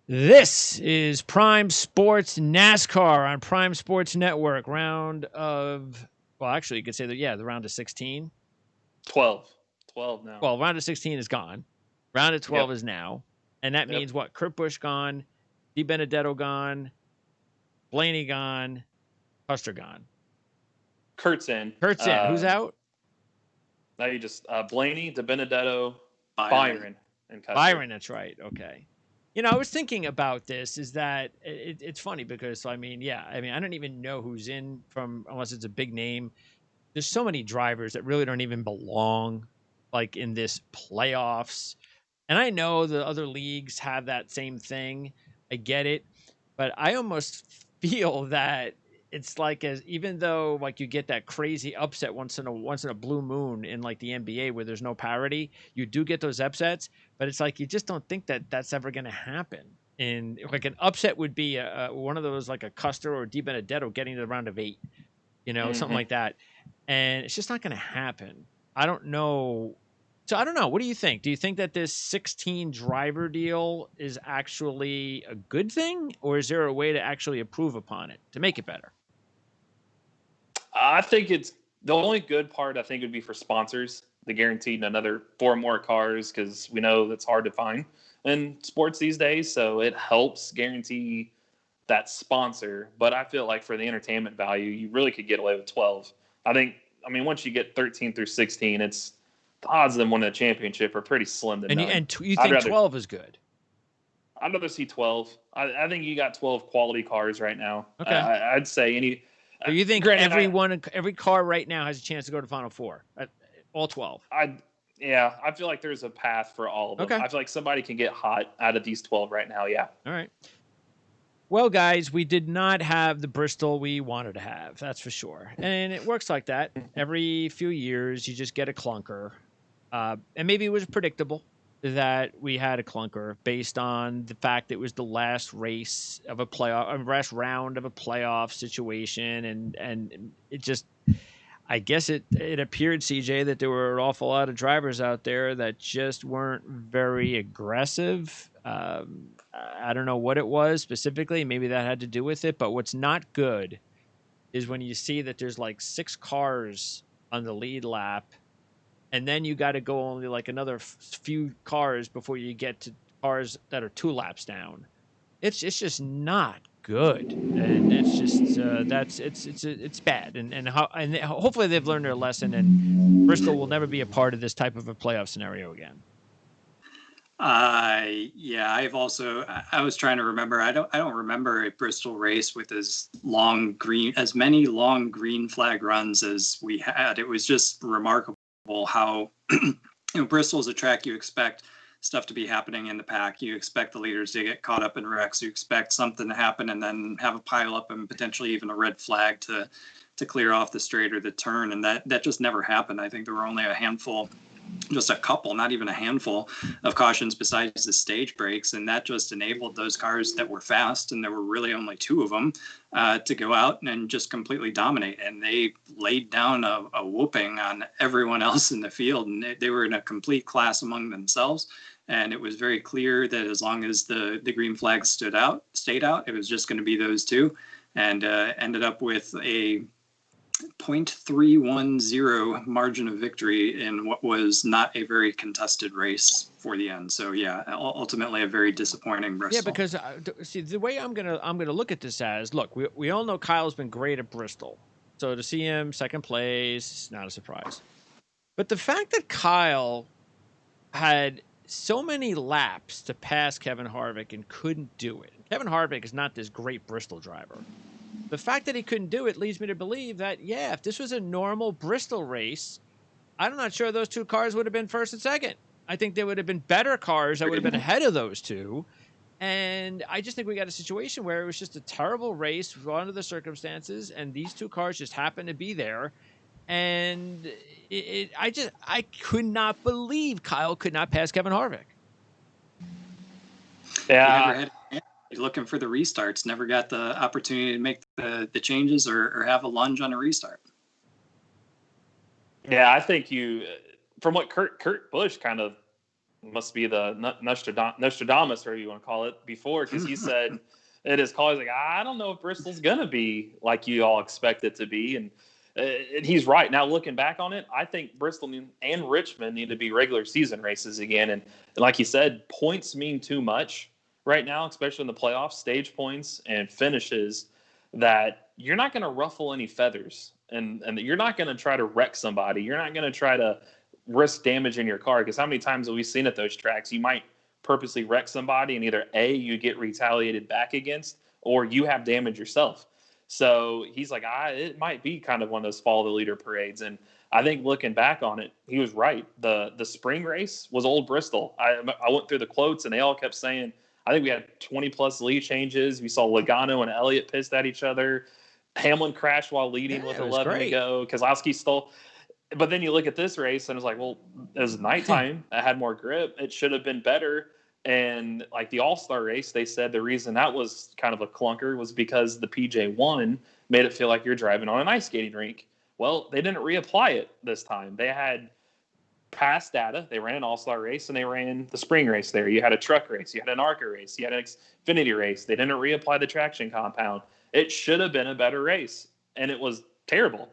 This is Prime Sports NASCAR on Prime Sports Network. Actually, you could say that, the round of 16. 12. 12 now. Well, round of 16 is gone. Round of 12 Yep. is now. And that Yep. means what? Kurt Busch gone, DiBenedetto gone, Blaney gone, Custer gone. Kurt's in. Who's out? Now you just Blaney, DiBenedetto, Byron, and Custer. Byron, that's right. Okay. I was thinking about this. Is that it's funny because I don't even know who's in from unless it's a big name. There's so many drivers that really don't even belong, like in this playoffs. And I know the other leagues have that same thing. I get it, but I almost feel that it's like even though like you get that crazy upset once in a blue moon in like the NBA where there's no parity, you do get those upsets, but it's like you just don't think that that's ever going to happen. And like an upset would be one of those like a Custer or DiBenedetto getting to the round of 8, something like that, and it's just not going to happen. I don't know. So I don't know. What do you think? Do you think that this 16 driver deal is actually a good thing, or is there a way to actually improve upon it to make it better? I think it's the only good part. I think would be for sponsors. The guaranteed another 4 more cars because we know that's hard to find in sports these days. So it helps guarantee that sponsor. But I feel like for the entertainment value, you really could get away with 12. Once you get 13 through 16, it's the odds of them winning a championship are pretty slim to none. You think 12 is good? I'd rather see 12. I think you got 12 quality cars right now. Okay. I'd say any. So you think every car right now has a chance to go to Final Four? All 12? I feel like there's a path for all of them. Okay. I feel like somebody can get hot out of these 12 right now, yeah. All right. Well, guys, we did not have the Bristol we wanted to have, that's for sure. And it works like that. Every few years, you just get a clunker. And maybe it was predictable that we had a clunker based on the fact it was the last race of last round of a playoff situation. And it just, I guess it appeared, CJ, that there were an awful lot of drivers out there that just weren't very aggressive. I don't know what it was specifically. Maybe that had to do with it. But what's not good is when you see that there's like 6 cars on the lead lap, and then you got to go only like another few cars before you get to cars that are 2 laps down. It's just not good, and it's just it's bad. And hopefully they've learned their lesson, and Bristol will never be a part of this type of a playoff scenario again. I was trying to remember. I don't remember a Bristol race with as many long green flag runs as we had. It was just remarkable how Bristol is a track you expect stuff to be happening in the pack. You expect the leaders to get caught up in wrecks. You expect something to happen and then have a pile up and potentially even a red flag to clear off the straight or the turn. And that just never happened. I think there were only just a couple, not even a handful of cautions besides the stage breaks. And that just enabled those cars that were fast, and there were really only 2 of them, to go out and just completely dominate. And they laid down a whooping on everyone else in the field. And they were in a complete class among themselves. And it was very clear that as long as the green flag stayed out, it was just going to be those 2, and ended up with a 0.310 margin of victory in what was not a very contested race for the end. So yeah, ultimately a very disappointing Bristol. Yeah, because see, the way I'm gonna look at this as, look, we all know Kyle's been great at Bristol, so to see him second place, not a surprise. But the fact that Kyle had so many laps to pass Kevin Harvick and couldn't do it. Kevin Harvick is not this great Bristol driver. The fact that he couldn't do it leads me to believe that, if this was a normal Bristol race, I'm not sure those 2 cars would have been first and second. I think there would have been better cars that would have been ahead of those 2. And I just think we got a situation where it was just a terrible race under the circumstances, and these 2 cars just happened to be there. And I could not believe Kyle could not pass Kevin Harvick. Yeah. Looking for the restarts, never got the opportunity to make the changes or have a lunge on a restart. Yeah, I think from what Kurt Busch kind of must be the Nostradamus, or you want to call it, before, because he said it is called. He's like, I don't know if Bristol's gonna be like you all expect it to be, and he's right. Now looking back on it, I think Bristol and Richmond need to be regular season races again, and like you said, points mean too much right now, especially in the playoffs, stage points and finishes. That you're not going to ruffle any feathers, and you're not going to try to wreck somebody. You're not going to try to risk damage in your car, because how many times have we seen at those tracks you might purposely wreck somebody, and either A, you get retaliated back against, or you have damage yourself. So he's like, it might be kind of one of those follow the leader parades. And I think looking back on it, he was right. The spring race was old Bristol. I went through the quotes, and they all kept saying, I think we had 20 plus lead changes. We saw Logano and Elliott pissed at each other. Hamlin crashed while leading with 11 to go. Keselowski stole. But then you look at this race and it's like, well, it was nighttime. It had more grip. It should have been better. And like the All-Star race, they said the reason that was kind of a clunker was because the PJ1 made it feel like you're driving on an ice skating rink. Well, they didn't reapply it this time. They had past data. They ran an all-star race, and they ran the spring race there. You had a truck race. You had an ARCA race. You had an Xfinity race. They didn't reapply the traction compound. It should have been a better race, and it was terrible.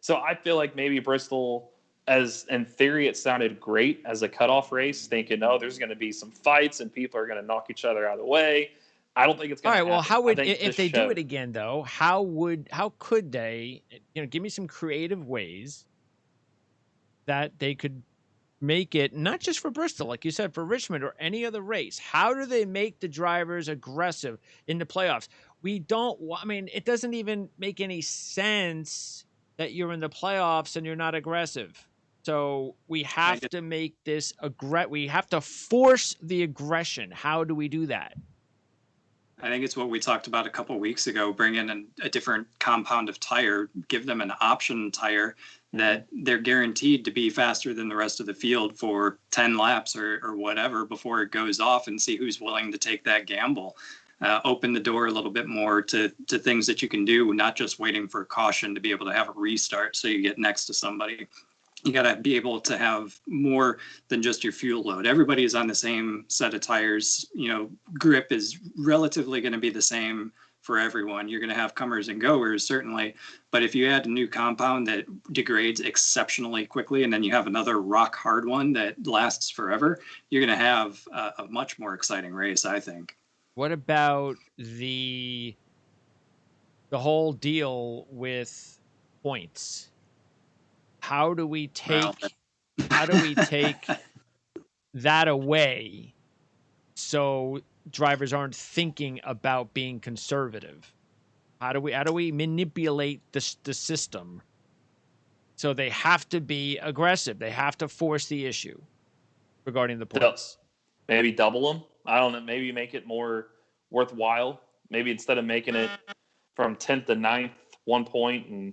So I feel like maybe Bristol, as in theory it sounded great as a cutoff race, thinking, oh, there's going to be some fights and people are going to knock each other out of the way. I don't think it's going to happen. All right, well, how would, if they do it again, though, how could they, give me some creative ways that they could make it, not just for Bristol, like you said, for Richmond or any other race. How do they make the drivers aggressive in the playoffs? It doesn't even make any sense that you're in the playoffs and you're not aggressive. So we have to make this we have to force the aggression. How do we do that? I think it's what we talked about a couple of weeks ago, bring in a different compound of tire, give them an option tire that they're guaranteed to be faster than the rest of the field for 10 laps or whatever before it goes off, and see who's willing to take that gamble. Open the door a little bit more to things that you can do, not just waiting for a caution to be able to have a restart so you get next to somebody. You got to be able to have more than just your fuel load. Everybody is on the same set of tires. Grip is relatively going to be the same for everyone. You're going to have comers and goers, certainly. But if you add a new compound that degrades exceptionally quickly, and then you have another rock hard one that lasts forever, you're going to have a much more exciting race, I think. What about the whole deal with points? How do we take that away so drivers aren't thinking about being conservative? How do we manipulate the system so they have to be aggressive? They have to force the issue regarding the points. Maybe double them. I don't know. Maybe make it more worthwhile. Maybe instead of making it from 10th to 9th, 1 point, and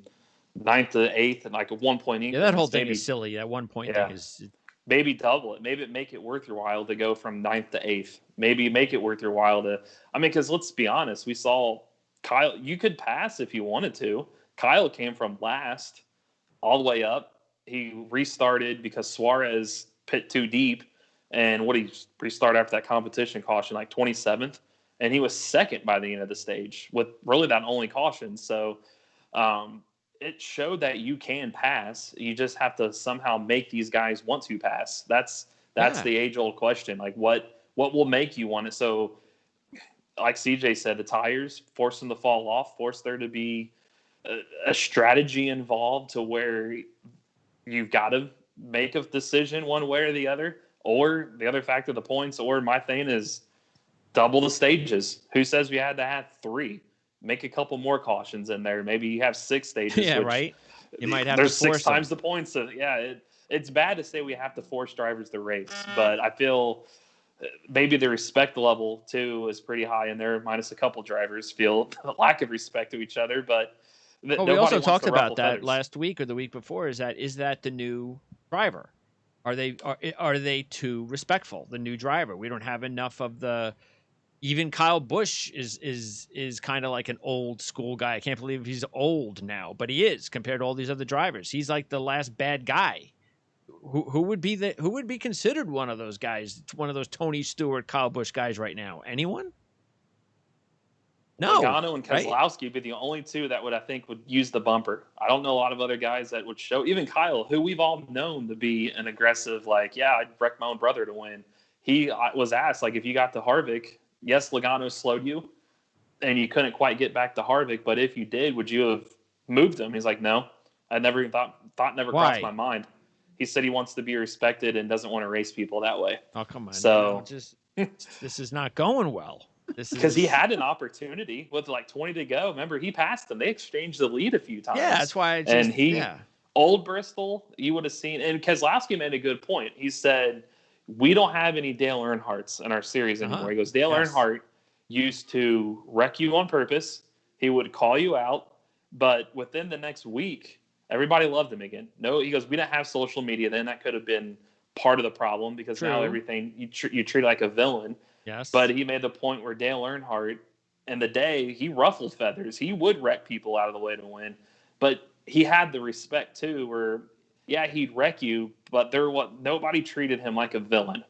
9th to 8th, and like a 1 point increase. Yeah, that whole thing is silly. That 1 point thing is. Maybe double it. Maybe make it worth your while to go from 9th to 8th. Maybe make it worth your while to. Because let's be honest, we saw Kyle. You could pass if you wanted to. Kyle came from last all the way up. He restarted because Suarez pit too deep. And what he restarted after that competition caution, like 27th. And he was second by the end of the stage with really that only caution. So it showed that you can pass. You just have to somehow make these guys want to pass. That's the age-old question. Like, what will make you want it? So, like CJ said, the tires, force them to fall off, force there to be a strategy involved to where you've got to make a decision one way or the other. Or the other factor, the points. Or my thing is double the stages. Who says we had to have 3? Make a couple more cautions in there. Maybe you have 6 stages. Yeah, right. You might have there's to force 6 times the points. So it's bad to say we have to force drivers to race, but I feel maybe the respect level too is pretty high in there. Minus a couple drivers feel a lack of respect to each other. But we also talked about that last week or the week before. Is that the new driver? Are they too respectful? The new driver. We don't have enough of the. Even Kyle Busch is kind of like an old school guy. I can't believe he's old now, but he is compared to all these other drivers. He's like the last bad guy. who would be considered one of those guys, one of those Tony Stewart, Kyle Busch guys right now? Anyone? No, Logano and right? Keselowski would be the only two that I think would use the bumper. I don't know a lot of other guys that would show. Even Kyle, who we've all known to be an aggressive, like, yeah, I'd wreck my own brother to win. He was asked, like, if you got to Harvick, yes, Logano slowed you, and you couldn't quite get back to Harvick, but if you did, would you have moved him? He's like, no, I never even thought never crossed my mind. He said he wants to be respected and doesn't want to race people that way. Oh, come on. So this is not going well. Because he had an opportunity with like 20 to go. Remember, he passed them. They exchanged the lead a few times. Yeah, that's why. Old Bristol, you would have seen. And Keselowski made a good point. He said, we don't have any Dale Earnhardts in our series anymore. He goes, Dale Earnhardt used to wreck you on purpose. He would call you out. But within the next week, everybody loved him again. No, he goes, we didn't have social media then. That could have been part of the problem because now everything you treat like a villain. Yes. But he made the point where Dale Earnhardt, in the day, he ruffled feathers. He would wreck people out of the way to win. But he had the respect, too, where, yeah, he'd wreck you, but nobody treated him like a villain.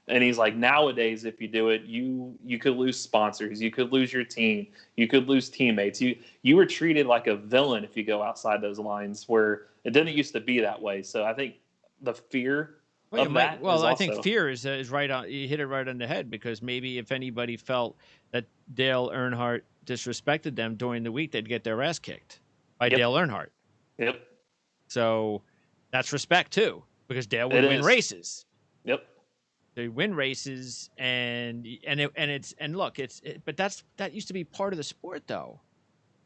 And he's like, nowadays, if you do it, you could lose sponsors. You could lose your team. You could lose teammates. You were treated like a villain if you go outside those lines, where it didn't used to be that way. So I think the fear I think fear is right on. You hit it right on the head, because maybe if anybody felt that Dale Earnhardt disrespected them during the week, they'd get their ass kicked by Dale Earnhardt. Yep. So that's respect too, because Dale would win races. Yep. They win races, but that used to be part of the sport, though.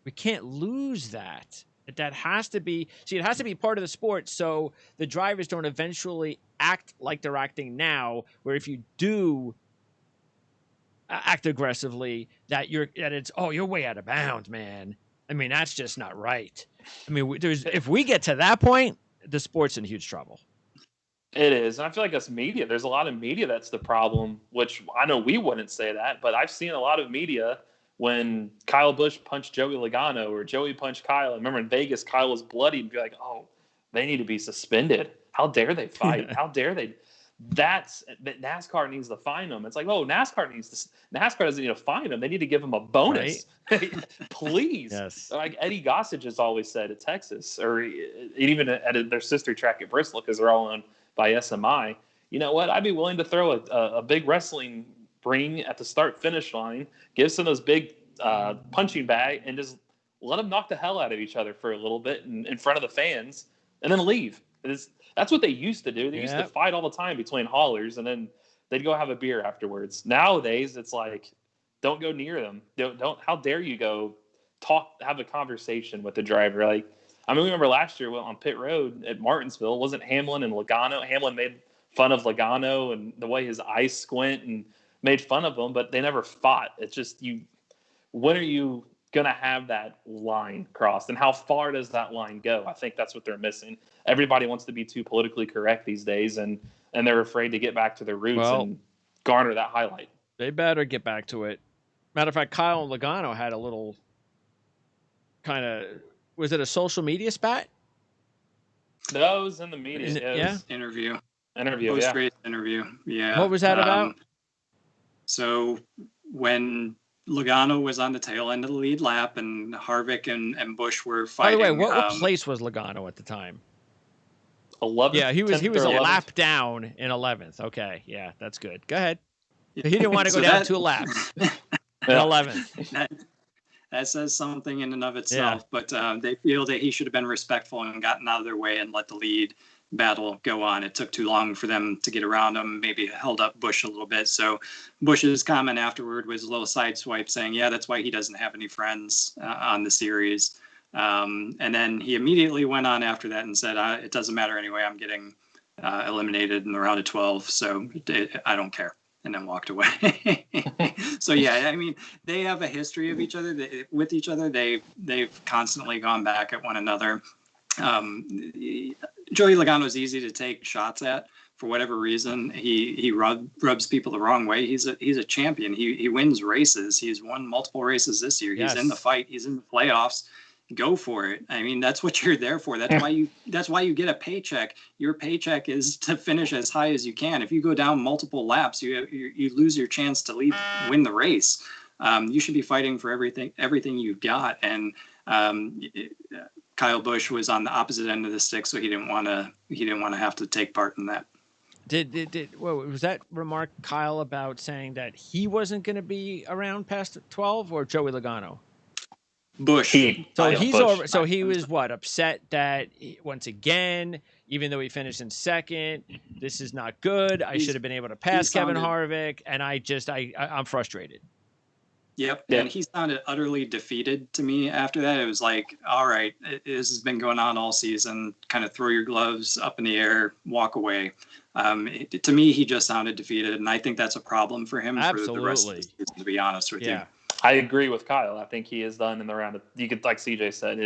We can't lose that. That has to be, it has to be part of the sport, so the drivers don't eventually act like they're acting now, where if you do act aggressively, you're way out of bounds, man. I mean, that's just not right. I mean, if we get to that point, the sport's in huge trouble. It is. And I feel like us media, there's a lot of media that's the problem, which I know we wouldn't say that, but I've seen a lot of media when Kyle Busch punched Joey Logano or Joey punched Kyle. I remember in Vegas, Kyle was bloody and be like, oh, they need to be suspended. How dare they fight? How dare they? NASCAR needs to fine them. It's like, oh, NASCAR doesn't need to fine them. They need to give them a bonus. Right? Please. Yes. Like Eddie Gossage has always said at Texas, or even at their sister track at Bristol, because they're all owned by SMI. You know what? I'd be willing to throw a big wrestling ring at the start-finish line, give some of those big punching bag, and just let them knock the hell out of each other for a little bit in front of the fans, and then leave. That's what they used to do. They used to fight all the time between haulers, and then they'd go have a beer afterwards. Nowadays, it's like, don't go near them. Don't. How dare you go have a conversation with the driver? Like, I mean, we remember last year on pit road at Martinsville, wasn't Hamlin and Logano? Hamlin made fun of Logano and the way his eyes squint and made fun of him, but they never fought. It's just when are you going to have that line crossed, and how far does that line go? I think that's what they're missing. Everybody wants to be too politically correct these days, and they're afraid to get back to their roots and garner that highlight. They better get back to it. Matter of fact, Kyle and Logano had a little kind of, was it a social media spat? No, it was in the media. Interview. Post-race interview. Yeah. What was that about? So when Logano was on the tail end of the lead lap and Harvick and Busch were fighting. By the way, what place was Logano at the time? 11th. Yeah, he was a lap down in 11th. Okay, yeah, that's good. Go ahead. He didn't want to go down 2 laps in 11th. That says something in and of itself, but they feel that he should have been respectful and gotten out of their way and let the lead battle go on. It took too long for them to get around him, maybe held up Busch a little bit. So Busch's comment afterward was a little sideswipe saying, yeah, that's why he doesn't have any friends on the series. And then he immediately went on after that and said, it doesn't matter anyway. I'm getting eliminated in the round of 12, so I don't care. And then walked away. So yeah, I mean, they have a history of each other. With each other, they've constantly gone back at one another. Joey Logano is easy to take shots at for whatever reason. He rubs people the wrong way. He's a champion. He wins races. He's won multiple races this year. He's in the fight. He's in the playoffs. go for it. I mean, that's what you're there for. That's why you get a paycheck. Your paycheck is to finish as high as you can. If you go down multiple laps, you lose your chance to win the race. You should be fighting for everything you've got. And Kyle Busch was on the opposite end of the stick, so he didn't want to have to take part in that. Was that remark Kyle about saying that he wasn't going to be around past 12, or Joey Logano? Busch. He was upset that once again, even though he finished in second, this is not good. I should have been able to pass Kevin Harvick, and I'm frustrated. Yep. And he sounded utterly defeated to me after that. It was like, all right, this has been going on all season. Kind of throw your gloves up in the air, walk away. To me, he just sounded defeated, and I think that's a problem for him for the rest of the season, to be honest with you. I agree with Kyle. I think he is done in the round. You could, like CJ said,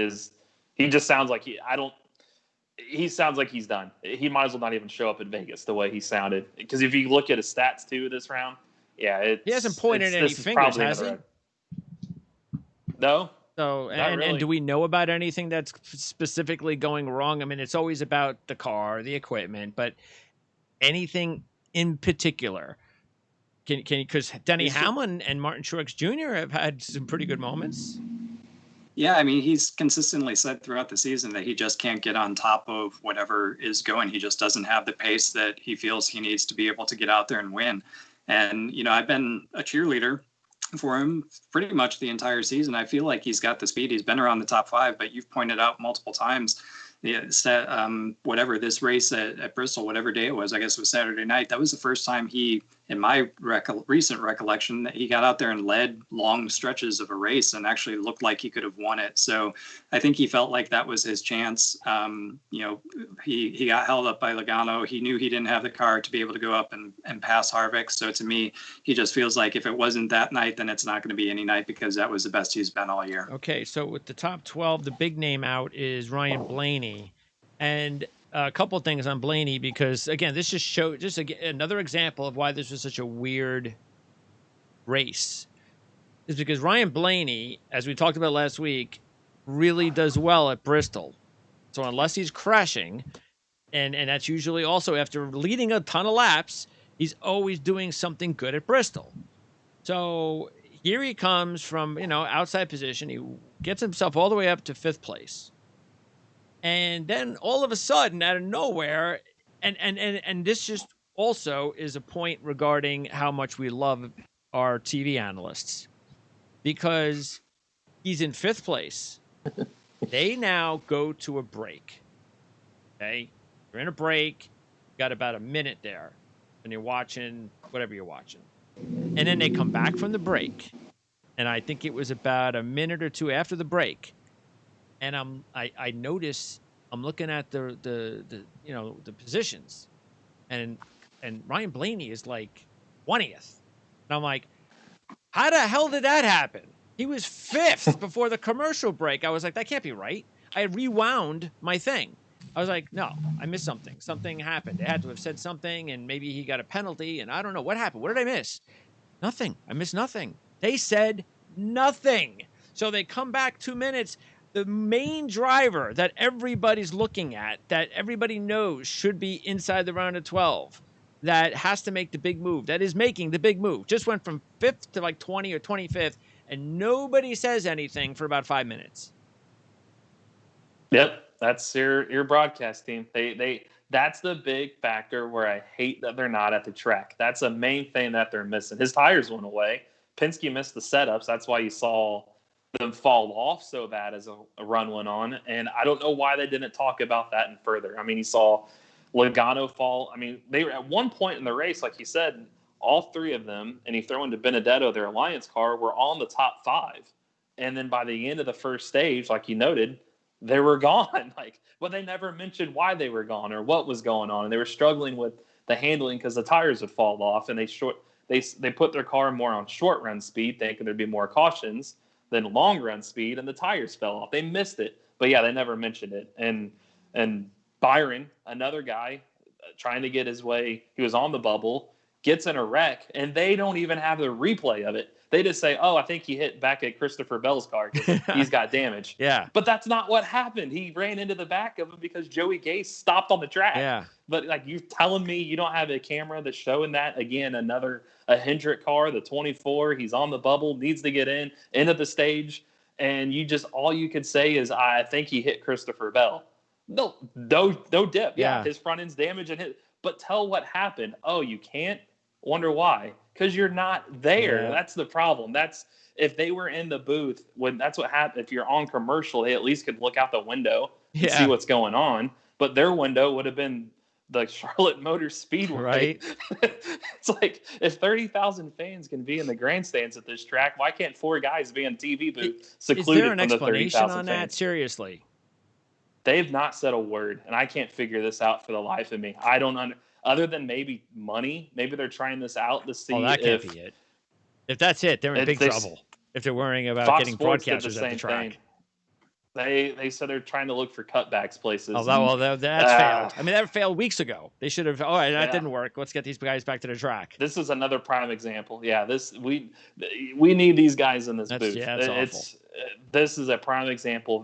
he just sounds like he sounds like he's done. He might as well not even show up in Vegas the way he sounded. Because if you look at his stats too this round, he hasn't pointed any fingers, has he? No. So, and do we know about anything that's specifically going wrong? I mean, it's always about the car, the equipment, but anything in particular? Because Denny Hamlin and Martin Truex Jr. have had some pretty good moments. Yeah, I mean, he's consistently said throughout the season that he just can't get on top of whatever is going. He just doesn't have the pace that he feels he needs to be able to get out there and win. And, I've been a cheerleader for him pretty much the entire season. I feel like he's got the speed. He's been around the top 5, but you've pointed out multiple times whatever this race at Bristol, whatever day it was, I guess it was Saturday night. That was the first time he, in my recent recollection, that he got out there and led long stretches of a race and actually looked like he could have won it. So I think he felt like that was his chance. He got held up by Logano. He knew he didn't have the car to be able to go up and pass Harvick. So to me, he just feels like if it wasn't that night, then it's not going to be any night, because that was the best he's been all year. Okay, so with the top 12, the big name out is Ryan Blaney. And a couple things on Blaney, because again, this just another example of why this was such a weird race, is because Ryan Blaney, as we talked about last week, really does well at Bristol. So unless he's crashing, and that's usually also after leading a ton of laps, he's always doing something good at Bristol. So here he comes from, outside position. He gets himself all the way up to 5th place. And then all of a sudden, out of nowhere, and this just also is a point regarding how much we love our TV analysts, because he's in 5th place. They now go to a break. Okay? You're in a break. You got about a minute there, and you're watching whatever you're watching. And then they come back from the break, and I think it was about a minute or two after the break. And I notice I'm looking at the positions, and Ryan Blaney is like 20th, and I'm like, how the hell did that happen? He was 5th before the commercial break. I was like, that can't be right. I rewound my thing. I was like, no, I missed something. Something happened. They had to have said something, and maybe he got a penalty, and I don't know what happened. What did I miss? Nothing. I missed nothing. They said nothing. So they come back 2 minutes. The main driver that everybody's looking at, that everybody knows should be inside the round of 12, that has to make the big move, that is making the big move, just went from 5th to like 20 or 25th, and nobody says anything for about 5 minutes. Yep, that's your broadcast team. That's the big factor where I hate that they're not at the track. That's the main thing that they're missing. His tires went away. Penske missed the setups. That's why you saw them fall off so bad as a run went on. And I don't know why they didn't talk about that and further. I mean, you saw Logano fall. I mean, they were at one point in the race, like you said, all 3 of them, and you throw into Benedetto, their Alliance car, were on the top 5. And then by the end of the first stage, like you noted, they were gone. But they never mentioned why they were gone or what was going on. And they were struggling with the handling because the tires would fall off, and they put their car more on short run speed, thinking there'd be more cautions than long run speed, and the tires fell off. They missed it. But yeah, they never mentioned it. And Byron, another guy trying to get his way, he was on the bubble, gets in a wreck, and they don't even have the replay of it. They just say, "Oh, I think he hit back at Christopher Bell's car because he's got damage." Yeah. But that's not what happened. He ran into the back of him because Joey Gase stopped on the track. Yeah. But like you telling me you don't have a camera that's showing that again? A Hendrick car, the 24. He's on the bubble, needs to get into the stage, and all you could say is, "I think he hit Christopher Bell." No dip. Yeah, his front end's damaged and hit. But tell what happened. Oh, you can't. Wonder why? Because you're not there. Yeah. That's the problem. If they were in the booth that's what happened. If you're on commercial, they at least could look out the window and see what's going on. But their window would have been the Charlotte Motor Speedway. Right. It's like if 30,000 fans can be in the grandstands at this track, why can't 4 guys be in TV booth secluded Is there an from the explanation 30,000 on that? fans? Seriously. They've not said a word, and I can't figure this out for the life of me. I don't other than maybe money. Maybe they're trying this out to see that can't be it. If that's it, they're in big trouble. If they're worrying about Fox getting Sports broadcasters at the track. thing. They said they're trying to look for cutbacks places. Oh, well, that's failed. I mean, that failed weeks ago. They should have. Oh, that didn't work. Let's get these guys back to the track. This is another prime example. Yeah, we need these guys in this booth. Yeah, it's awful. This is a prime example.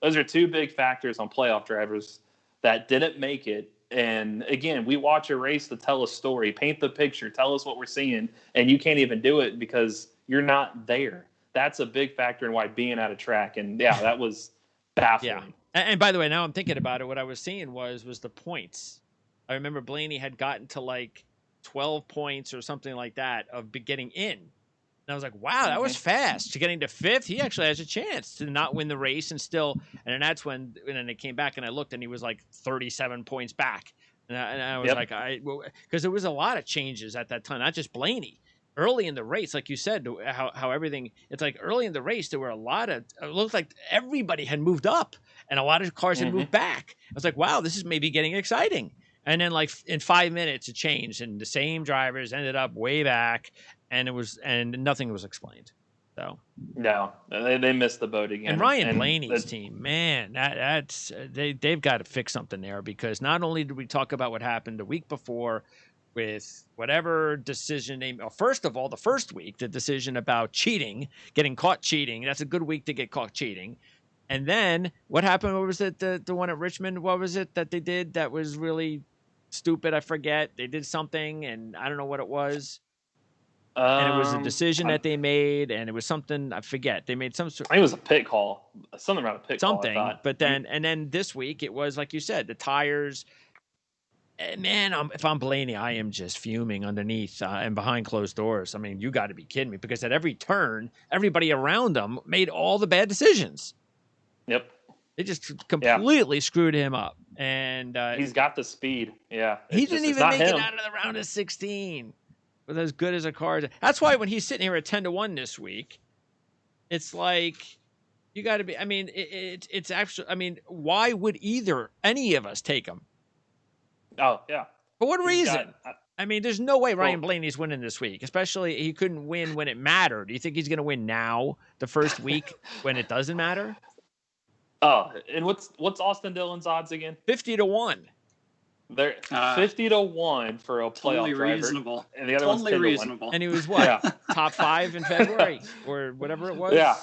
Those are 2 big factors on playoff drivers that didn't make it. And again, we watch a race to tell a story, paint the picture, tell us what we're seeing, and you can't even do it because you're not there. That's a big factor in why being at a track. And yeah, that was baffling. Yeah. And by the way, now I'm thinking about it. What I was seeing was the points. I remember Blaney had gotten to like 12 points or something like that of getting in. And I was like, wow, that was fast. To getting to 5th, he actually has a chance to not win the race and still. And then that's when it came back and I looked and he was like 37 points back. And I was like, because there was a lot of changes at that time, not just Blaney. Early in the race, like you said, how everything, it's like early in the race, there were it looked like everybody had moved up and a lot of cars had moved back. I was like, wow, this is maybe getting exciting. And then like in 5 minutes it changed and the same drivers ended up way back and nothing was explained. So no, they missed the boat again. And Ryan Blaney's team, man, they've got to fix something there because not only did we talk about what happened the week before with whatever decision first of all, the first week, the decision about getting caught cheating. That's a good week to get caught cheating. And then what happened? What was it? The one at Richmond? What was it that they did that was really stupid? I forget. They did something and I don't know what it was. And it was a decision that they made, and it was something I forget. They made some sort. I think it was a pit call, something around a pit call. Something, but then this week it was like you said, the tires. Man, if I'm Blaney, I am just fuming underneath and behind closed doors. I mean, you got to be kidding me because at every turn, everybody around him made all the bad decisions. Yep. They just completely screwed him up, and he's got the speed. Yeah, he didn't even make it out of the round of 16. With as good as a car. That's why when he's sitting here at 10-1 this week, it's like you got to be. I mean, it's actually. I mean, why would any of us take him? Oh yeah. For what reason? I mean, there's no way Ryan Blaney's winning this week. Especially he couldn't win when it mattered. Do you think he's going to win now, the first week when it doesn't matter? Oh, and what's Austin Dillon's odds again? 50-1. They're 50-1 for a playoff totally driver, reasonable. And the other totally one's 10-1. reasonable. And he was what? Top 5 in February or whatever it was. Yeah.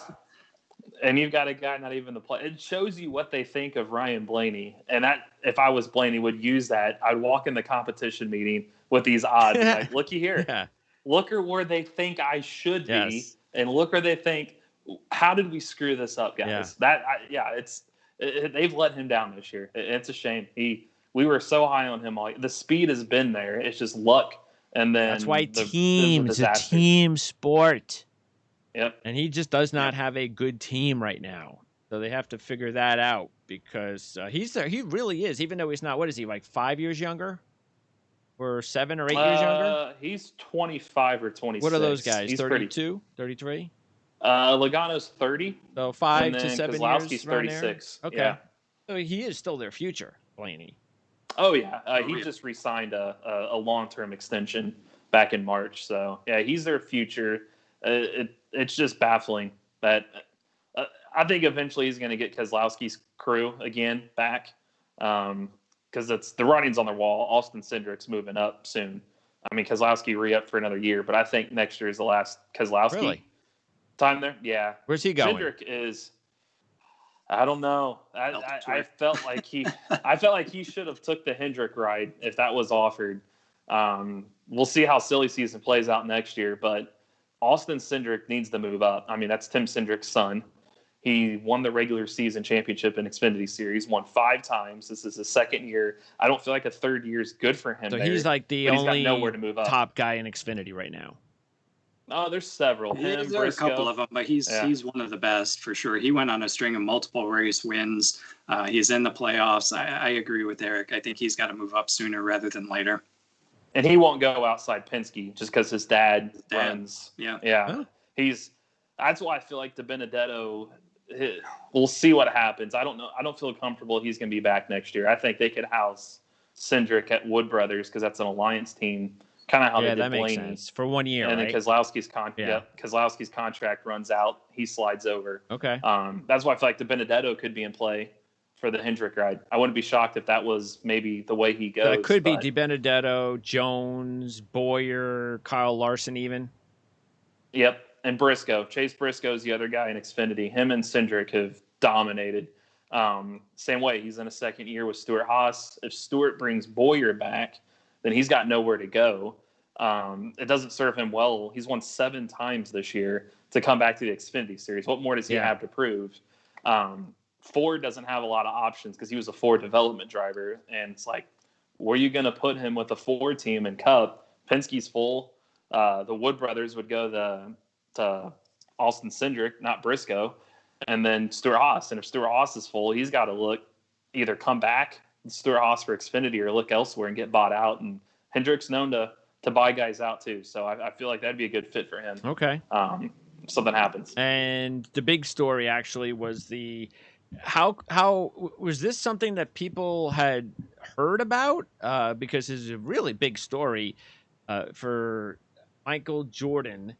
And you've got a guy not even the play. It shows you what they think of Ryan Blaney. And that, if I was Blaney, would use that. I'd walk in the competition meeting with these odds. Like, looky here. Yeah. Look at where they think I should be, and look where they think. How did we screw this up, guys? Yeah. They've let him down this year. It's a shame. We were so high on him. The speed has been there. It's just luck. And then that's why it's a team sport. Yep. And he just does not have a good team right now. So they have to figure that out because he's there. He really is, even though he's not. What is he, like 5 years younger? Or 7 or 8 years younger? He's 25 or 26. What are those guys? He's 32, 33? Logano's 30. So 5 to 7 Kozlowski's years. 36. Okay. Yeah. So he is still their future, Blaney. Oh, yeah. He just re-signed a long-term extension back in March. So, yeah, he's their future. It's just baffling that I think eventually he's going to get Kozlowski's crew again back because the writing's on the wall. Austin Cindric's moving up soon. I mean, Keselowski re-upped for another year, but I think next year is the last Keselowski Really? time there. Yeah. Where's he going? Cindric is. I don't know. I felt like he should have took the Hendrick ride if that was offered. We'll see how silly season plays out next year, but Austin Cindric needs to move up. I mean, that's Tim Cindric's son. He won the regular season championship in Xfinity Series, won 5 times. This is his second year. I don't feel like a third year is good for him. So there, he's like the but he's got only nowhere to move up. top guy in Xfinity right now. Oh, there's several. Yeah, Him, there are a Briscoe. couple of them, but he's one of the best for sure. He went on a string of multiple race wins. He's in the playoffs. I agree with Eric. I think he's got to move up sooner rather than later. And he won't go outside Penske just because his dad runs. Yeah. Huh? That's why I feel like DiBenedetto. We'll see what happens. I don't know. I don't feel comfortable he's going to be back next year. I think they could house Cindric at Wood Brothers because that's an alliance team, kind of how they did that makes Blaney. sense for 1 year. And right? then Keselowski's contract runs out. He slides over. Okay. That's why I feel like DiBenedetto could be in play for the Hendrick ride. I wouldn't be shocked if that was maybe the way he goes. So it could be DiBenedetto, Jones, Boyer, Kyle Larson, even. Yep. And Briscoe. Chase Briscoe is the other guy in Xfinity. Him and Cindric have dominated. Same way. He's in a second year with Stuart Haas. If Stuart brings Boyer back, then he's got nowhere to go. It doesn't serve him well. He's won 7 times this year to come back to the Xfinity Series. What more does he have to prove? Ford doesn't have a lot of options because he was a Ford development driver. And it's like, where are you going to put him with the Ford team and Cup? Penske's full. The Wood brothers would go to Austin Cindric, not Briscoe, and then Stuart Haas. And if Stuart Haas is full, he's got to either come back Stuart Haas for Xfinity or look elsewhere and get bought out. And Hendrick's known to buy guys out too. So I feel like that'd be a good fit for him. Okay. If something happens. And the big story actually was how was this something that people had heard about? Because it's a really big story for Michael Jordan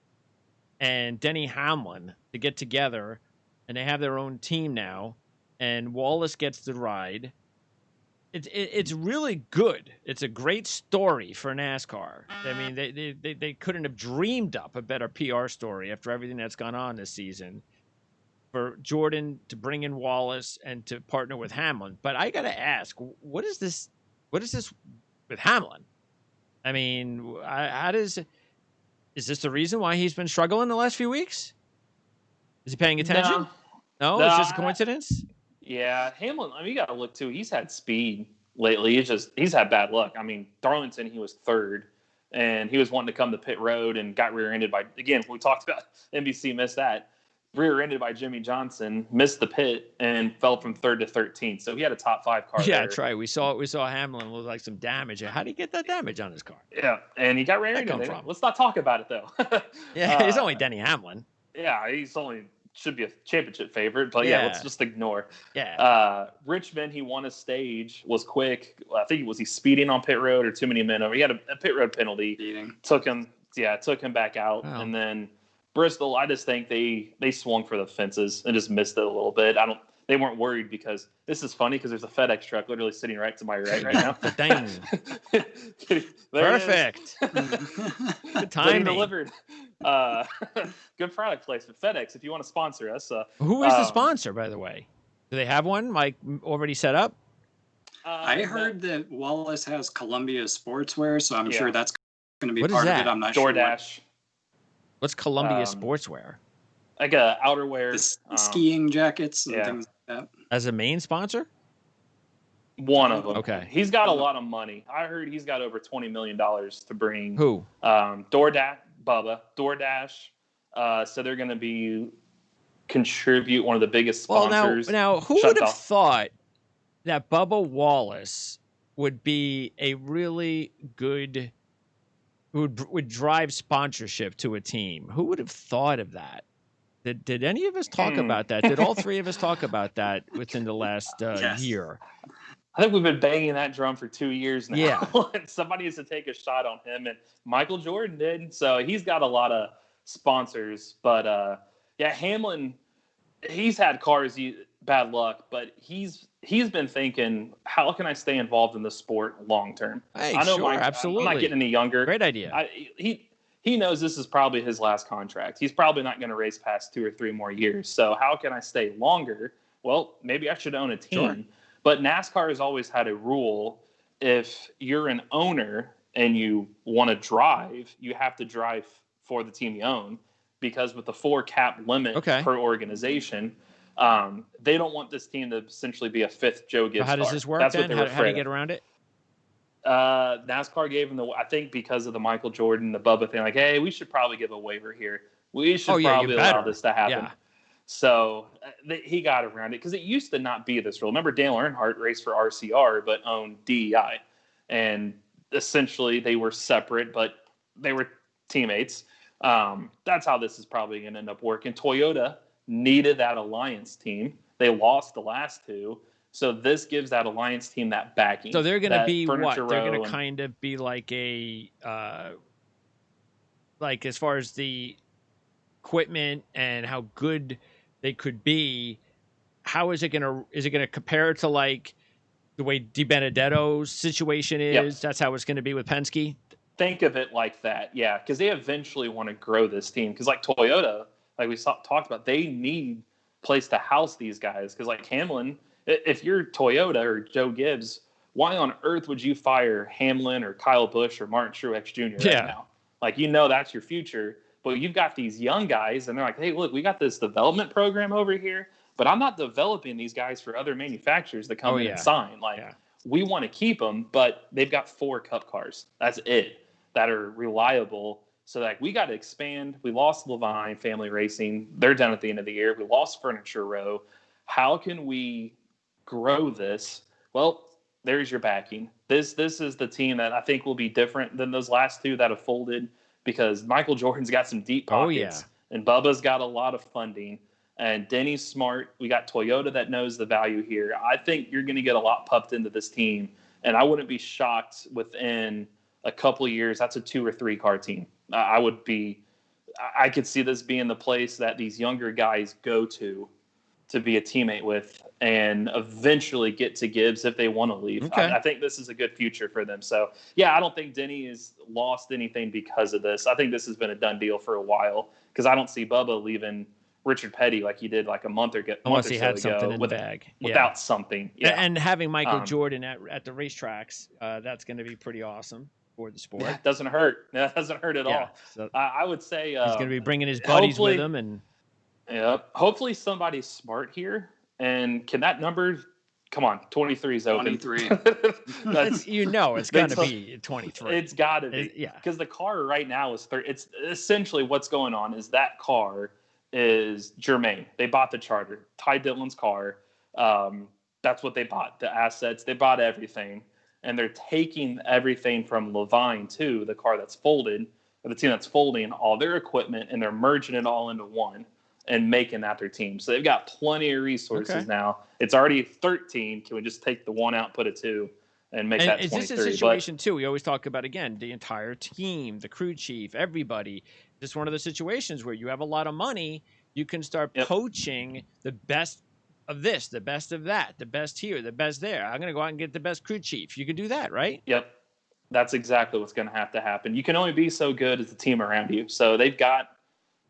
and Denny Hamlin to get together, and they have their own team now, and Wallace gets the ride. It's really good. It's a great story for NASCAR. I mean, they couldn't have dreamed up a better PR story after everything that's gone on this season for Jordan to bring in Wallace and to partner with Hamlin. But I got to ask, what is this with Hamlin? I mean, is this the reason why he's been struggling the last few weeks? Is he paying attention? No, it's just a coincidence? Yeah, Hamlin, I mean, you got to look too. He's had speed lately. He's had bad luck. I mean, Darlington, he was third, and he was wanting to come to pit road and got rear-ended by, again, we talked about NBC missed that, rear-ended by Jimmy Johnson, missed the pit, and fell from 3rd to 13th. So he had a top 5 car. Yeah, that's right. We saw Hamlin look like some damage. How did he get that damage on his car? Yeah, and he got rear-ended. Let's not talk about it, though. Yeah, he's only Denny Hamlin. Yeah, should be a championship favorite, but yeah, let's just ignore. Yeah. Richmond, he won a stage, was quick. I think he speeding on pit road or too many men over. He had a pit road penalty. Took him back out. Wow. And then Bristol, I just think they swung for the fences and just missed it a little bit. They weren't worried because this is funny because there's a FedEx truck literally sitting right to my right now. Dang. Perfect. Good timing. Delivered. Good product placement. FedEx, if you want to sponsor us. Who is the sponsor, by the way? Do they have one like already set up? I heard that Wallace has Columbia Sportswear, so I'm sure that's going to be part of it. I'm not sure. DoorDash. What's Columbia Sportswear? Like a outerwear. The skiing jackets and things like that. As a main sponsor? One of them. Okay. He's got a lot of money. I heard he's got over $20 million to bring. Who? DoorDash. So they're going to contribute one of the biggest sponsors. Well, now who would have thought that Bubba Wallace would be a really good, would drive sponsorship to a team? Who would have thought of that? Did any of us talk about that? Did all 3 of us talk about that within the last year? I think we've been banging that drum for 2 years now. Yeah. Somebody needs to take a shot on him, and Michael Jordan did. So he's got a lot of sponsors. But, Hamlin, he's had cars bad luck, but he's been thinking, how can I stay involved in the sport long term? Hey, I know sure, I'm not absolutely. getting any younger. Great idea. He knows this is probably his last contract. He's probably not going to race past 2 or 3 more years. So how can I stay longer? Well, maybe I should own a team. Sure. But NASCAR has always had a rule: if you're an owner and you want to drive, you have to drive for the team you own, because with the 4 cap limit per organization, they don't want this team to essentially be a 5th Joe Gibbs So how does car. this work That's then? what they were How do you afraid get of. around it? NASCAR gave him I think because of the Michael Jordan, the Bubba thing, like, hey, we should probably give a waiver here. We should probably allow this to happen. Yeah. So he got around it because it used to not be this rule. Remember, Dale Earnhardt raced for RCR but owned DEI. And essentially they were separate, but they were teammates. That's how this is probably going to end up working. Toyota needed that alliance team. They lost the last 2. So this gives that alliance team that backing. So they're going to be what? They're going to and kind of be like a, like as far as the equipment and how good they could be. How is it going to compare to like the way DiBenedetto's situation is? Yep. That's how it's going to be with Penske. Think of it like that, yeah, because they eventually want to grow this team. Because like Toyota, like we talked about, they need place to house these guys. Because like Hamlin, if you're Toyota or Joe Gibbs, why on earth would you fire Hamlin or Kyle Busch or Martin Truex Jr. right now? Like, that's your future. But you've got these young guys, and they're like, hey, look, we got this development program over here, but I'm not developing these guys for other manufacturers to come in and sign. Like, we want to keep them, but they've got 4 Cup cars. That's it, that are reliable. So, like, we got to expand. We lost Levine Family Racing. They're done at the end of the year. We lost Furniture Row. How can we grow this? Well, there's your backing. This is the team that I think will be different than those last 2 that have folded, because Michael Jordan's got some deep pockets, and Bubba's got a lot of funding, and Denny's smart. We got Toyota that knows the value here. I think you're going to get a lot pumped into this team, and I wouldn't be shocked within a couple of years that's a 2 or 3 car team. I could see this being the place that these younger guys go to be a teammate with, and eventually get to Gibbs if they want to leave. Okay. I think this is a good future for them. So, yeah, I don't think Denny has lost anything because of this. I think this has been a done deal for a while, because I don't see Bubba leaving Richard Petty like he did like a month ago. Unless he had something in the bag. Without something. Yeah. And having Michael Jordan at the racetracks, that's going to be pretty awesome for the sport. Yeah, it doesn't hurt. That doesn't hurt at all. So I would say he's going to be bringing his buddies with him. And hopefully somebody's smart here. And can that number, come on, 23 is open. 23. That's, it's going to be 23. It's got to be. Yeah. Because the car right now is 30. It's essentially what's going on is that car is Germain. They bought the charter. Ty Dillon's car. That's what they bought. The assets. They bought everything. And they're taking everything from Levine too, the car that's folded, or the team that's folding, all their equipment, and they're merging it all into one and making that their team. So they've got plenty of resources now. It's already 13. Can we just take the 1 out, put a 2, and make that 23? Is this a situation, too? We always talk about, again, the entire team, the crew chief, everybody. This is one of the situations where you have a lot of money. You can start poaching the best of this, the best of that, the best here, the best there. I'm going to go out and get the best crew chief. You can do that, right? Yep. That's exactly what's going to have to happen. You can only be so good as the team around you. So they've got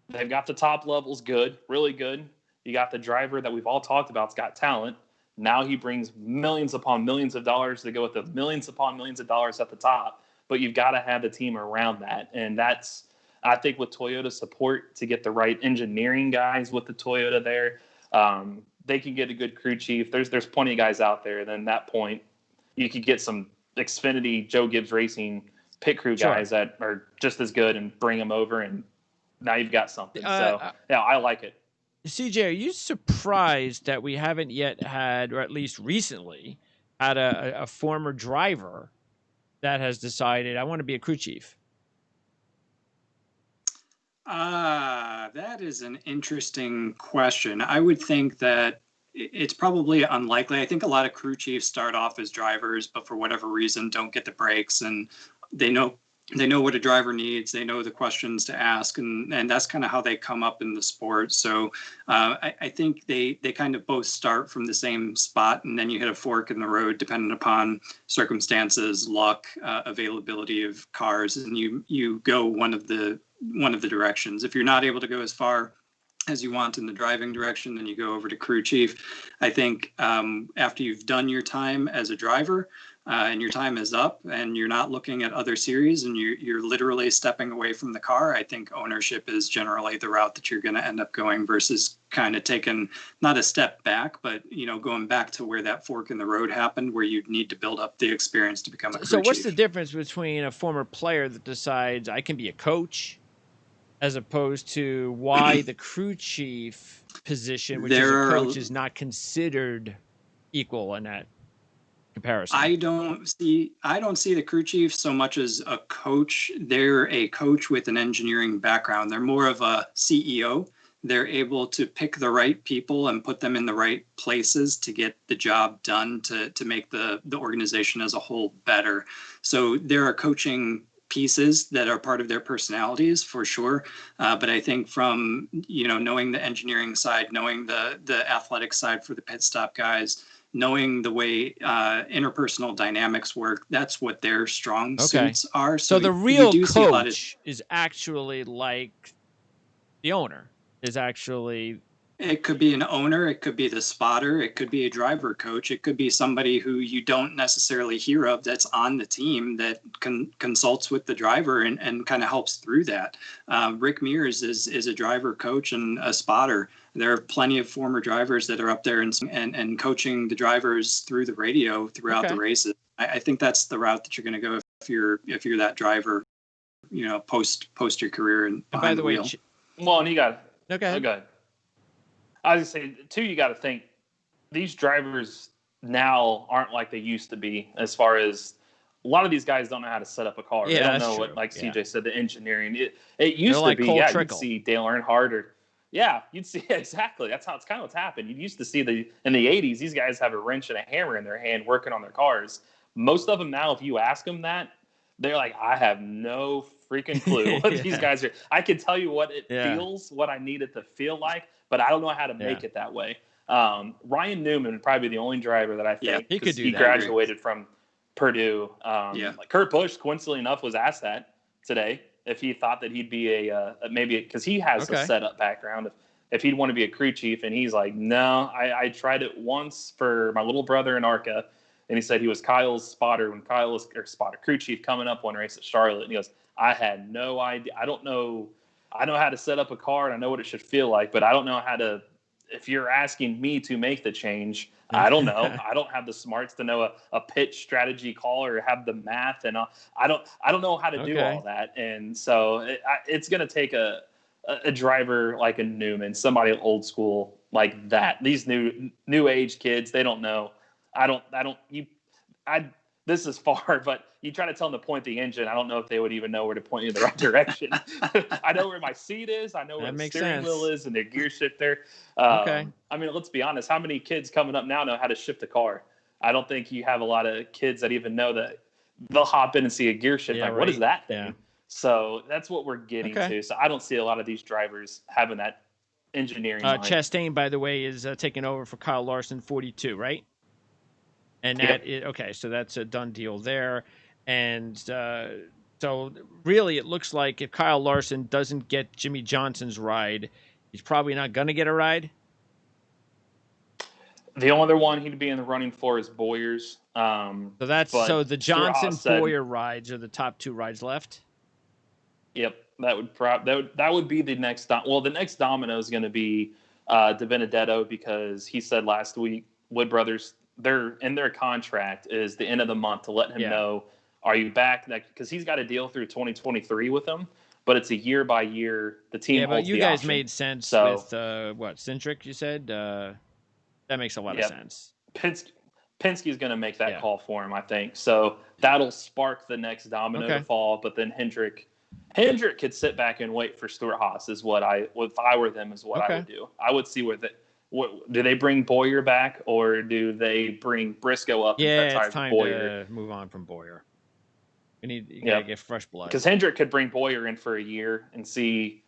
the top levels good, really good. You got the driver that we've all talked about. It's got talent. Now he brings millions upon millions of dollars to go with the millions upon millions of dollars at the top. But you've got to have the team around that. And that's, I think, with Toyota support to get the right engineering guys with the Toyota there. They can get a good crew chief. There's plenty of guys out there. And then at that point, you could get some Xfinity Joe Gibbs Racing pit crew guys that are just as good and bring them over, and now you've got something. So, yeah, I like it. CJ, are you surprised that we haven't yet had, or at least recently, had a former driver that has decided, I want to be a crew chief? That is an interesting question. I would think that it's probably unlikely. I think a lot of crew chiefs start off as drivers, but for whatever reason don't get the breaks, and they know they know what a driver needs. They know the questions to ask, and that's kind of how they come up in the sport. So I think they kind of both start from the same spot, and then you hit a fork in the road depending upon circumstances, luck, availability of cars, and you go one of the directions. If you're not able to go as far as you want in the driving direction, then you go over to crew chief. I think after you've done your time as a driver, and your time is up and you're not looking at other series and you're literally stepping away from the car, I think ownership is generally the route that you're going to end up going, versus kind of taking not a step back, but going back to where that fork in the road happened, where you need to build up the experience to become a crew So what's chief. the difference between a former player that decides I can be a coach, as opposed to why the crew chief position, which is a coach, is not considered equal in that comparison? I don't see the crew chief so much as a coach. They're a coach with an engineering background. They're more of a CEO. They're able to pick the right people and put them in the right places to get the job done, to make the organization as a whole better. So there are coaching pieces that are part of their personalities for sure. But I think from, knowing the engineering side, knowing the athletic side for the pit stop guys, knowing the way interpersonal dynamics work, that's what their strong suits are. So the real coach is actually like the owner is actually. It could be an owner, it could be the spotter, it could be a driver coach, it could be somebody who you don't necessarily hear of that's on the team that consults with the driver and kind of helps through that. Rick Mears is a driver coach and a spotter. There are plenty of former drivers that are up there and coaching the drivers through the radio throughout the races. I think that's the route that you're going to go if you're that driver, post your career and behind the wheel. Well, and you got go ahead. Go ahead. I was going to say, too, you got to think these drivers now aren't like they used to be, as far as a lot of these guys don't know how to set up a car. Yeah, they don't know true. what, like CJ said, the engineering. It used to like be, you'd see Dale Earnhardt you'd see exactly. That's how it's kind of what's happened. You used to see in the 80s, these guys have a wrench and a hammer in their hand working on their cars. Most of them now, if you ask them that, they're like, I have no freaking clue what these guys are. I can tell you what it feels, what I need it to feel like, but I don't know how to make it that way. Ryan Newman would probably be the only driver that I think, because he graduated from Purdue. Like Kurt Busch, coincidentally enough, was asked that today if he thought that he'd be maybe because he has a setup background, if he'd want to be a crew chief, and he's like, no, I tried it once for my little brother in ARCA, and he said he was Kyle's spotter when Kyle was crew chief coming up one race at Charlotte, and he goes, I had no idea. I don't know. I know how to set up a car and I know what it should feel like, but I don't know how to. If you're asking me to make the change, I don't know. I don't have the smarts to know a pitch strategy call or have the math, and I don't know how to do all that. And so it's going to take a driver like a Newman, somebody old school like that. These new age kids, they don't know. This is far, but you try to tell them to point the engine. I don't know if they would even know where to point you in the right direction. I know where my seat is. I know where the steering wheel is and the gear shifter. I mean, let's be honest. How many kids coming up now know how to shift a car? I don't think you have a lot of kids that even know that. They'll hop in and see a gear shift. What is that thing? Yeah. So that's what we're getting to. So I don't see a lot of these drivers having that engineering mind. Chastain, by the way, is taking over for Kyle Larson, 42, right? And that is okay. So that's a done deal there. And so really, it looks like if Kyle Larson doesn't get Jimmy Johnson's ride, he's probably not going to get a ride. The only other one he'd be in the running for is Bowyer's. So the Johnson Bowyer rides are the top two rides left. Yep, that would be the next. The next domino is going to be DiBenedetto, because he said last week Wood Brothers, they're in their contract is the end of the month to let him know, are you back? Because he's got a deal through 2023 with them, but it's a year by year. The team holds the option. Yeah, but you guys made sense with Centric, you said? That makes a lot of sense. Penske's going to make that call for him, I think. So that'll spark the next domino to fall, but then Hendrick could sit back and wait for Stuart Haas if I were them, is what I would do. I would see do they bring Bowyer back, or do they bring Briscoe up? Yeah, it's time to move on from Bowyer. You gotta get fresh blood. Because Hendrick could bring Boyer in for a year and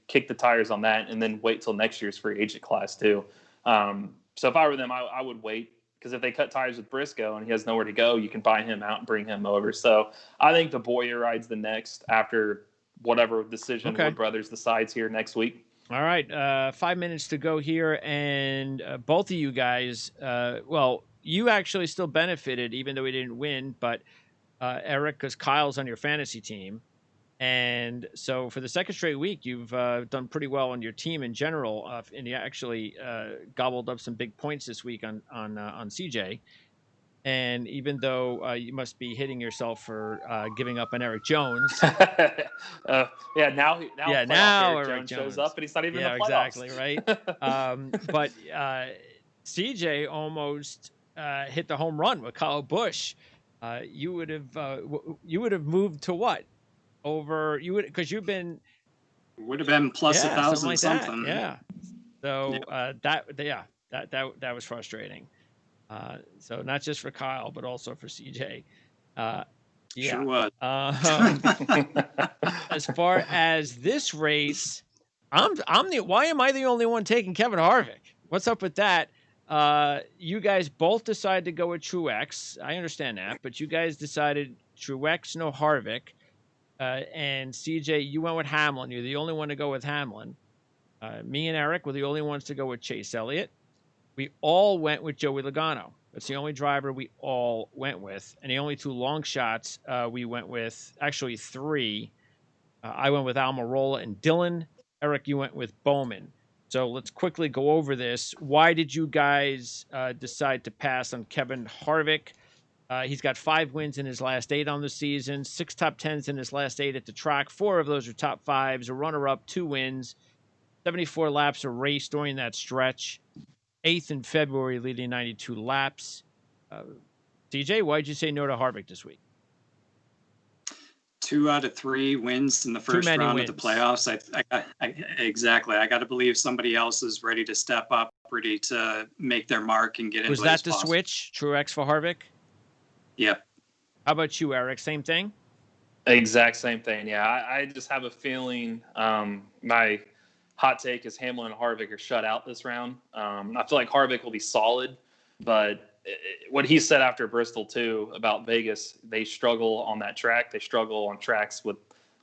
kick the tires on that, and then wait till next year's free agent class too. So if I were them, I would wait, because if they cut tires with Briscoe and he has nowhere to go, you can buy him out and bring him over. So I think the Boyer ride's the next after whatever decision Wood Brothers decides here next week. All right, 5 minutes to go here, and both of you guys, well, you actually still benefited even though we didn't win, but Eric, because Kyle's on your fantasy team. And so for the second straight week, you've done pretty well on your team in general, and you actually gobbled up some big points this week on CJ. And even though you must be hitting yourself for giving up on Eric Jones, now Eric Jones shows up and he's not even in the playoffs. Exactly right. But CJ almost hit the home run with Kyle Busch. You would have moved to what? Over you would, because you've been would have been plus 1,000 like something. Yeah. So that was frustrating. So not just for Kyle, but also for CJ. Sure was. As far as this race, why am I the only one taking Kevin Harvick? What's up with that? You guys both decided to go with Truex. I understand that, but you guys decided Truex, no Harvick. And CJ, you went with Hamlin. You're the only one to go with Hamlin. Me and Eric were the only ones to go with Chase Elliott. We all went with Joey Logano. That's the only driver we all went with. And the only two long shots we went with, actually three. I went with Almirola and Dillon. Eric, you went with Bowman. So let's quickly go over this. Why did you guys decide to pass on Kevin Harvick? He's got 5 wins in his last 8 on the season, 6 top 10s in his last 8 at the track. 4 of those are top 5s, a runner-up, 2 wins, 74 laps of race during that stretch. 8th in February, leading 92 laps. CJ, why did you say no to Harvick this week? 2 out of 3 wins in the first round of the playoffs. Exactly. I got to believe somebody else is ready to step up, ready to make their mark and get into. Was that the switch, Truex for Harvick? Yep. How about you, Eric? Same thing? Exact same thing. Yeah, I just have a feeling my hot take is Hamlin and Harvick are shut out this round. I feel like Harvick will be solid, but what he said after Bristol too about Vegas, they struggle on that track. They struggle on tracks with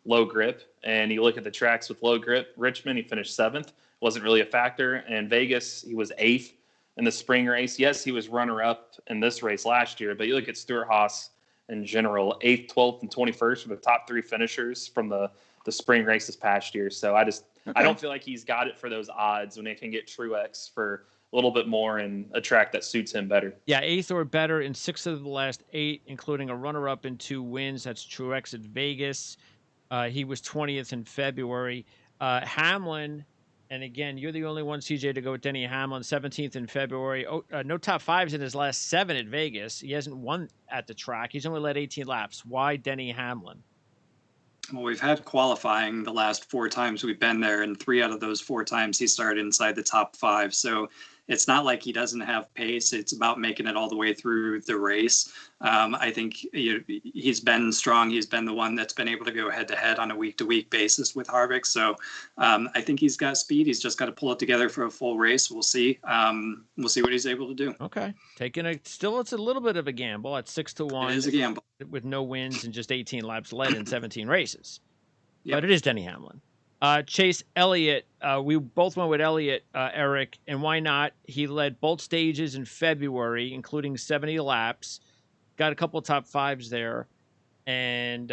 low grip. And you look at the tracks with low grip, Richmond, he finished 7th. Wasn't really a factor. And Vegas, he was 8th in the spring race. Yes, he was runner-up in this race last year, but you look at Stewart-Haas in general, 8th, 12th, and 21st were the top 3 finishers from the spring race this past year. So I don't feel like he's got it for those odds when they can get Truex for a little bit more in a track that suits him better. Yeah, 8th or better in 6 of the last 8, including a runner-up and 2 wins. That's Truex at Vegas. He was 20th in February. Hamlin, and again, you're the only one, CJ, to go with Denny Hamlin, 17th in February. No top 5s in his last 7 at Vegas. He hasn't won at the track. He's only led 18 laps. Why Denny Hamlin? Well, we've had qualifying the last 4 times we've been there, and 3 out of those 4 times he started inside the top 5. So it's not like he doesn't have pace. It's about making it all the way through the race. I think he's been strong. He's been the one that's been able to go head-to-head on a week-to-week basis with Harvick. So I think he's got speed. He's just got to pull it together for a full race. We'll see. We'll see what he's able to do. Okay. It's a little bit of a gamble at 6-1. It is a gamble. With no wins and just 18 laps led in 17 races. Yep. But it is Denny Hamlin. Chase Elliott, we both went with Elliott, Eric, and why not? He led both stages in February, including 70 laps. Got a couple of top 5s there. And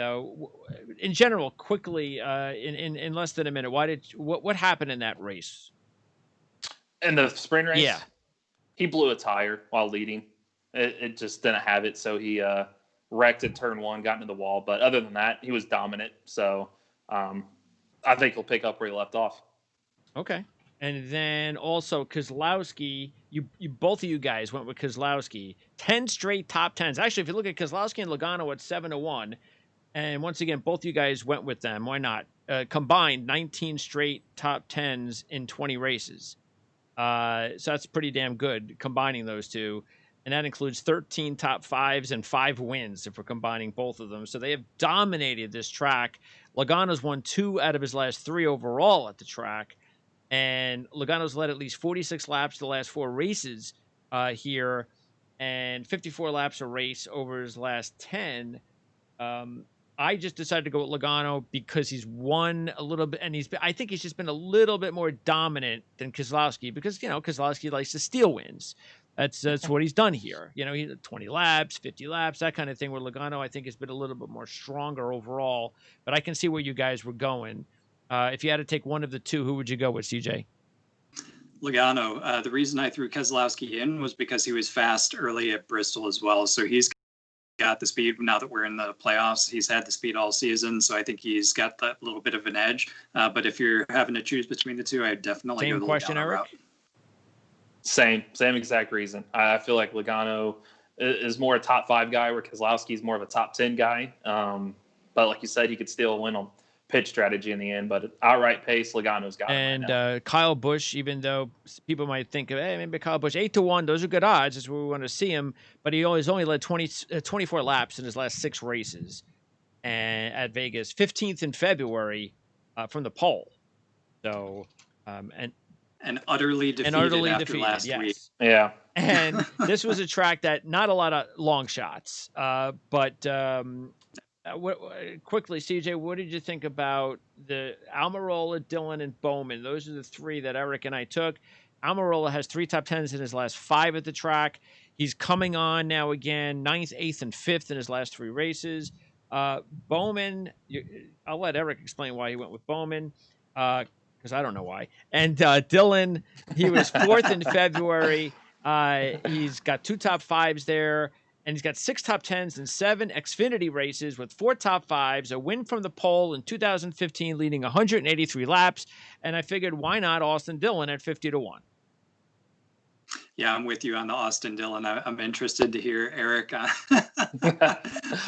in general, quickly, in less than a minute, what happened in that race? In the sprint race? Yeah. He blew a tire while leading. It just didn't have it, so he wrecked at turn 1, got into the wall. But other than that, he was dominant. So I think he'll pick up where he left off. Okay. And then also Keselowski, you both of you guys went with Keselowski. 10 straight top 10s. Actually, if you look at Keselowski and Logano at 7-1, and once again, both you guys went with them. Why not? Combined 19 straight top 10s in 20 races. So that's pretty damn good combining those two. and that includes 13 top fives and 5 wins if we're combining both of them. So they have dominated this track. Logano's won 2 out of his last 3 overall at the track, and Logano's led at least 46 laps the last 4 races here, and 54 laps a race over his last 10. I just decided to go with Logano because he's won a little bit, and I think he's just been a little bit more dominant than Keselowski because, Keselowski likes to steal wins. That's what he's done here. He 20 laps, 50 laps, that kind of thing. Where Logano, I think, has been a little bit more stronger overall. But I can see where you guys were going. If you had to take one of the two, who would you go with, CJ? Logano. The reason I threw Keselowski in was because he was fast early at Bristol as well. So he's got the speed now that we're in the playoffs. He's had the speed all season, so I think he's got that little bit of an edge. But if you're having to choose between the two, I'd definitely go the question, Logano Eric? route. Same exact reason. I feel like Logano is more a top 5 guy, where Keselowski is more of a top 10 guy. But like you said, he could still win on pitch strategy in the end. But outright pace, Logano's got him right now. Kyle Busch, even though people might think of, hey, maybe Kyle Busch 8-1, those are good odds. That's where we want to see him. But he only led 24 laps in his last 6 races, and at Vegas, 15th in February from the pole. So and utterly defeated after last week. Yeah. And this was a track that not a lot of long shots. But quickly, CJ, what did you think about the Almirola, Dillon, and Bowman? Those are the 3 that Eric and I took. Almirola has 3 top 10s in his last 5 at the track. He's coming on now again, 9th, 8th, and 5th in his last 3 races. Bowman, I'll let Eric explain why he went with Bowman. Because I don't know why. And Dillon, he was 4th in February. He's got 2 top 5s there, and he's got 6 top 10s and 7 Xfinity races with 4 top 5s, a win from the pole in 2015, leading 183 laps. And I figured, why not Austin Dillon at 50-1? Yeah, I'm with you on the Austin Dillon. I'm interested to hear Eric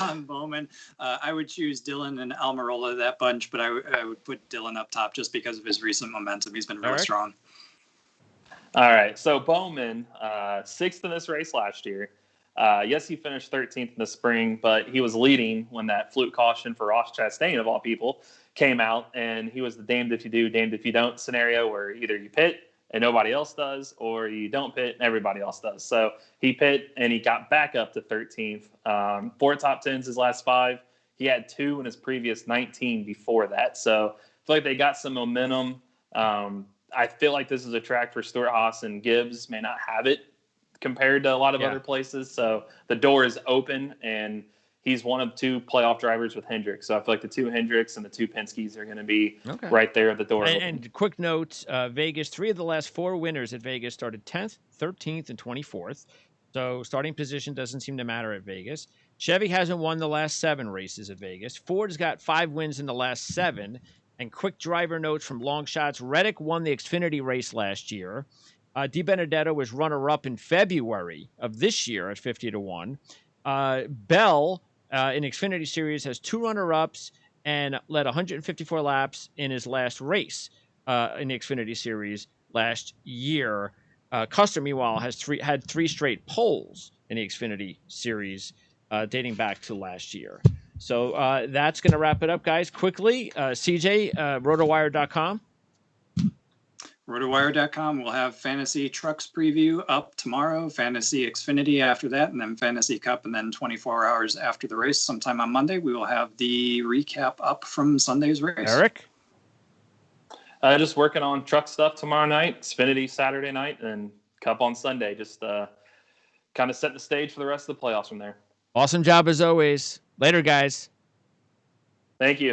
on Bowman. I would choose Dillon and Almirola, that bunch, but I would put Dillon up top just because of his recent momentum. He's been really strong. All right, so Bowman, 6th in this race last year. Yes, he finished 13th in the spring, but he was leading when that fluke caution for Ross Chastain, of all people, came out, and he was the damned if you do, damned if you don't scenario where either you pit and nobody else does, or you don't pit and everybody else does. So he pit, and he got back up to 13th. 4 top 10s his last 5. He had 2 in his previous 19 before that. So I feel like they got some momentum. I feel like this is a track for Stewart-Haas, and Gibbs may not have it compared to a lot of other places. So the door is open, and he's one of 2 playoff drivers with Hendrick. So I feel like the 2 Hendricks and the 2 Penske's are going to be right there at the door. And quick note, Vegas, 3 of the last 4 winners at Vegas started 10th, 13th, and 24th. So starting position doesn't seem to matter at Vegas. Chevy hasn't won the last 7 races at Vegas. Ford's got 5 wins in the last 7. And quick driver notes from long shots. Reddick won the Xfinity race last year. DiBenedetto was runner-up in February of this year at 50-1. Bell in Xfinity Series has 2 runner-ups and led 154 laps in his last race in the Xfinity Series last year. Custer, meanwhile, had 3 straight poles in the Xfinity Series dating back to last year. So that's going to wrap it up, guys. Quickly, CJ, rotowire.com. Rotowire.com will have Fantasy Trucks preview up tomorrow, Fantasy Xfinity after that, and then Fantasy Cup, and then 24 hours after the race, sometime on Monday, we will have the recap up from Sunday's race. Eric? Just working on truck stuff tomorrow night, Xfinity Saturday night, and Cup on Sunday. Just kind of set the stage for the rest of the playoffs from there. Awesome job as always. Later, guys. Thank you.